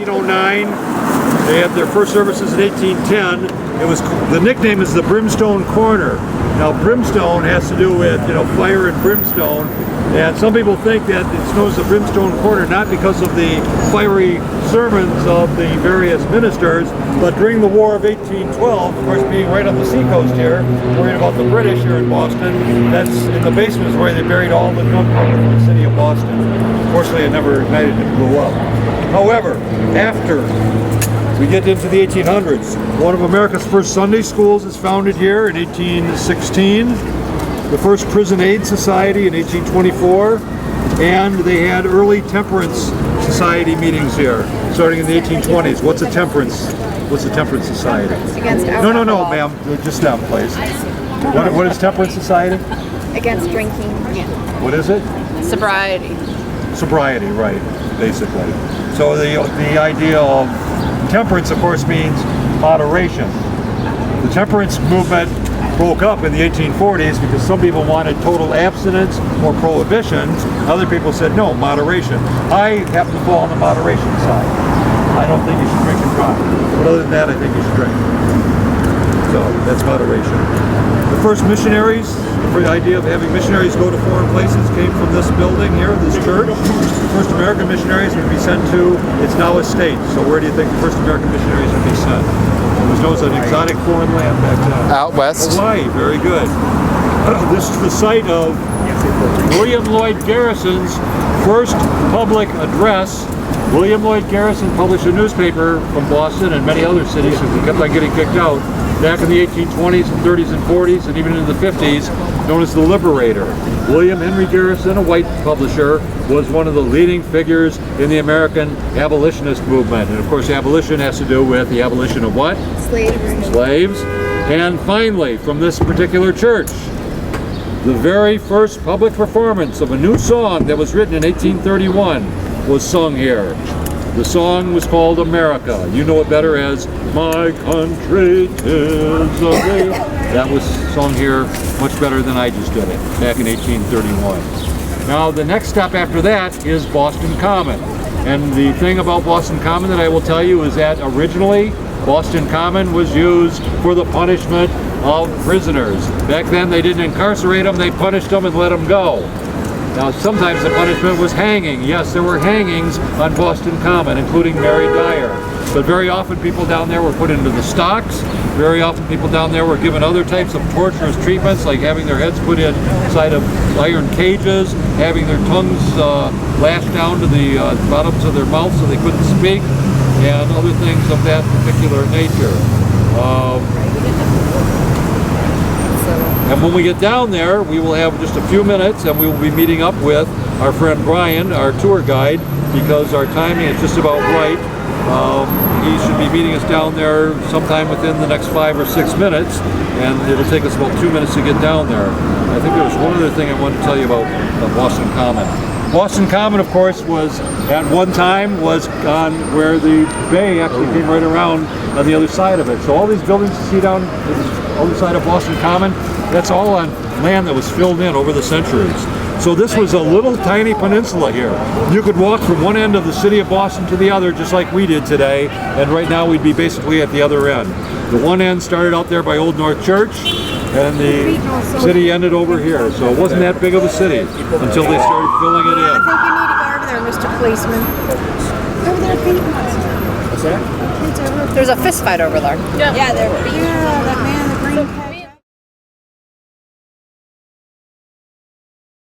1809. They had their first services in 1810. It was, the nickname is the Brimstone Corner. Now brimstone has to do with, you know, fire and brimstone. And some people think that it's known as the Brimstone Corner not because of the fiery sermons of the various ministers, but during the War of 1812, of course being right on the seacoast here, worried about the British here in Boston, that's in the basement is where they buried all the gunpowder from the city of Boston. Unfortunately it never ignited and blew up. However, after we get into the 1800s, one of America's first Sunday schools is founded here in 1816. The first Prison Aid Society in 1824, and they had early temperance society meetings here, starting in the 1820s. What's a temperance society? Against alcohol. No, ma'am. Just down, please. What is temperance society? Against drinking. What is it? Sobriety. Sobriety, right, basically. So the idea of temperance, of course, means moderation. The temperance movement broke up in the 1840s because some people wanted total abstinence or prohibition. Other people said no, moderation. I happen to fall on the moderation side. I don't think you should drink and drive. But other than that, I think you should drink. So that's moderation. The first missionaries, the idea of having missionaries go to foreign places came from this building here, this church. The first American missionaries would be sent to, it's now a state. So where do you think the first American missionaries would be sent? It was known as an exotic foreign land back then. Out west. Hawaii, very good. This is the site of William Lloyd Garrison's first public address. William Lloyd Garrison published a newspaper from Boston and many other cities because he kept on getting kicked out back in the 1820s and 30s and 40s and even in the 50s, known as the Liberator. William Henry Garrison, a white publisher, was one of the leading figures in the American abolitionist movement. And of course, abolition has to do with the abolition of what? Slavery. Slaves. And finally, from this particular church, the very first public performance of a new song that was written in 1831 was sung here. The song was called America. You know it better as My Country 'Tis of Thee. That was sung here much better than I just did it back in 1831. Now the next step after that is Boston Common. And the thing about Boston Common that I will tell you is that originally Boston Common was used for the punishment of prisoners. Back then they didn't incarcerate them, they punished them and let them go. Now sometimes the punishment was hanging. Yes, there were hangings on Boston Common, including Mary Dyer. But very often people down there were put into the stocks. Very often people down there were given other types of torturous treatments, like having their heads put inside of iron cages, having their tongues lashed down to the bottoms of their mouths so they couldn't speak, and other things of that particular nature. And when we get down there, we will have just a few minutes and we will be meeting up with our friend Brian, our tour guide, because our timing is just about right. He should be meeting us down there sometime within the next 5 or 6 minutes, and it'll take us about 2 minutes to get down there. I think there was one other thing I wanted to tell you about Boston Common. Boston Common, of course, was at one time was on where the bay actually came right around on the other side of it. So all these buildings you see down the other side of Boston Common, that's all on land that was filled in over the centuries. So this was a little tiny peninsula here. You could walk from one end of the city of Boston to the other just like we did today, and right now we'd be basically at the other end. The one end started out there by Old North Church, and the city ended over here. So it wasn't that big of a city until they started filling it in. I think you need to go over there, Mr. Policeman. Over there, Pete. What's that? There's a fist fight over there. Yeah. Yeah, that man